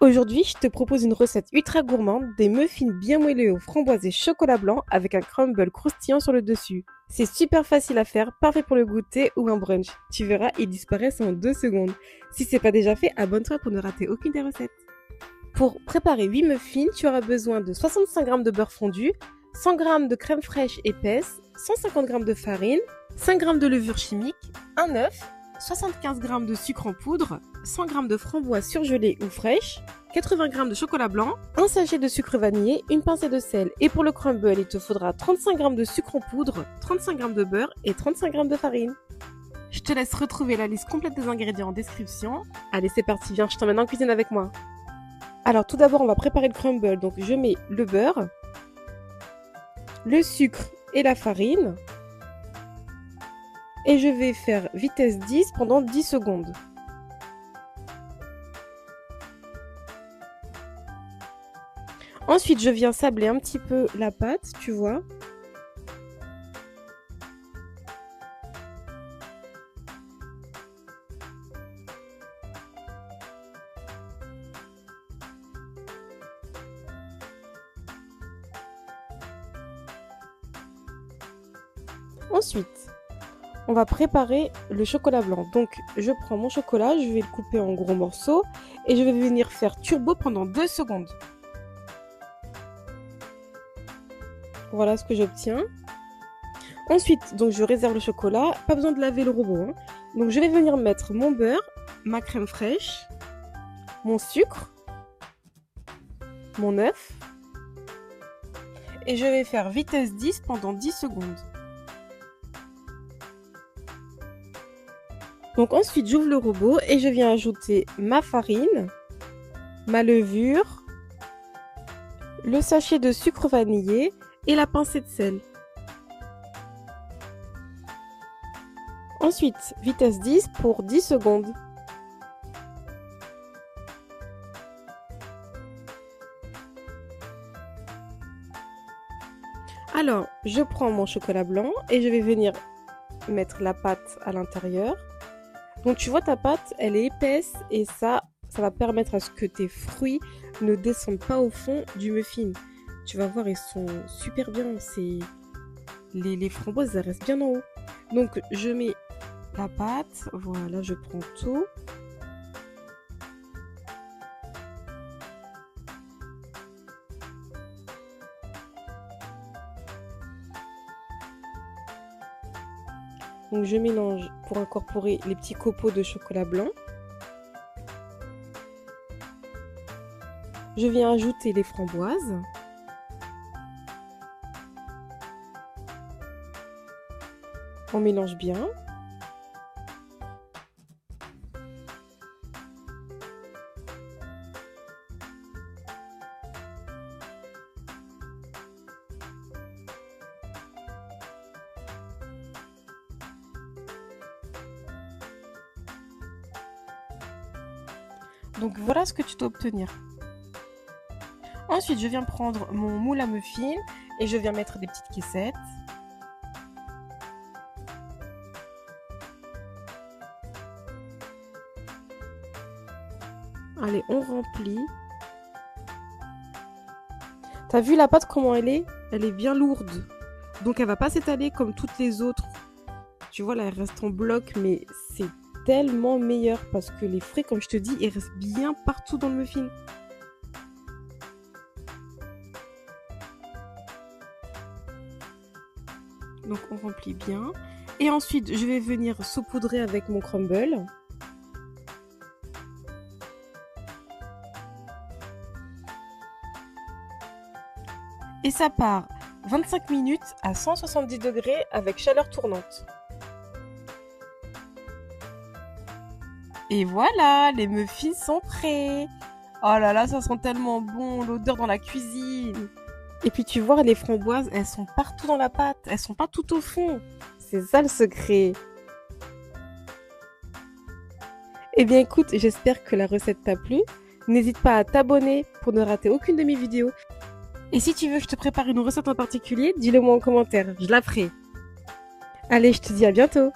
Aujourd'hui, je te propose une recette ultra gourmande, des muffins bien moelleux aux framboises et chocolat blanc avec un crumble croustillant sur le dessus. C'est super facile à faire, parfait pour le goûter ou un brunch. Tu verras, ils disparaissent en 2 secondes. Si c'est pas déjà fait, abonne-toi pour ne rater aucune des recettes. Pour préparer 8 muffins, tu auras besoin de 65 g de beurre fondu, 100 g de crème fraîche épaisse, 150 g de farine, 5 g de levure chimique, un œuf, 75 g de sucre en poudre, 100 g de framboises surgelées ou fraîches, 80 g de chocolat blanc, un sachet de sucre vanillé, une pincée de sel. Et pour le crumble, il te faudra 35 g de sucre en poudre, 35 g de beurre et 35 g de farine. Je te laisse retrouver la liste complète des ingrédients en description. Allez, c'est parti, viens, je t'emmène en cuisine avec moi. Alors tout d'abord, on va préparer le crumble. Donc je mets le beurre, le sucre et la farine. Et je vais faire vitesse 10 pendant 10 secondes. Ensuite, je viens sabler un petit peu la pâte, tu vois. Ensuite, on va préparer le chocolat blanc. Donc, je prends mon chocolat, je vais le couper en gros morceaux et je vais venir faire turbo pendant 2 secondes. Voilà ce que j'obtiens. Ensuite, donc je réserve le chocolat, pas besoin de laver le robot, hein. Donc je vais venir mettre mon beurre, ma crème fraîche, mon sucre, mon œuf et je vais faire vitesse 10 pendant 10 secondes. Donc ensuite, j'ouvre le robot et je viens ajouter ma farine, ma levure, le sachet de sucre vanillé et la pincée de sel. Ensuite, vitesse 10 pour 10 secondes. Alors, je prends mon chocolat blanc et je vais venir mettre la pâte à l'intérieur. Donc tu vois, ta pâte, elle est épaisse et ça va permettre à ce que tes fruits ne descendent pas au fond du muffin. Tu vas voir, ils sont super bien. Les framboises, elles restent bien en haut. Donc je mets la pâte, voilà, je prends tout. Donc je mélange pour incorporer les petits copeaux de chocolat blanc. Je viens ajouter les framboises. On mélange bien. Donc voilà ce que tu dois obtenir. Ensuite, je viens prendre mon moule à muffins et je viens mettre des petites caissettes. Allez, on remplit. T'as vu la pâte comment elle est? Elle est bien lourde. Donc elle va pas s'étaler comme toutes les autres. Tu vois là, elle reste en bloc, mais c'est tellement meilleur parce que les fruits, comme je te dis, ils restent bien partout dans le muffin. Donc on remplit bien. Et ensuite, je vais venir saupoudrer avec mon crumble. Et ça part 25 minutes à 170 degrés avec chaleur tournante. Et voilà, les muffins sont prêts. Oh là là, ça sent tellement bon, l'odeur dans la cuisine. Et puis tu vois, les framboises, elles sont partout dans la pâte, elles sont pas tout au fond. C'est ça le secret. Eh bien écoute, j'espère que la recette t'a plu. N'hésite pas à t'abonner pour ne rater aucune de mes vidéos. Et si tu veux que je te prépare une recette en particulier, dis-le moi en commentaire, je la ferai. Allez, je te dis à bientôt.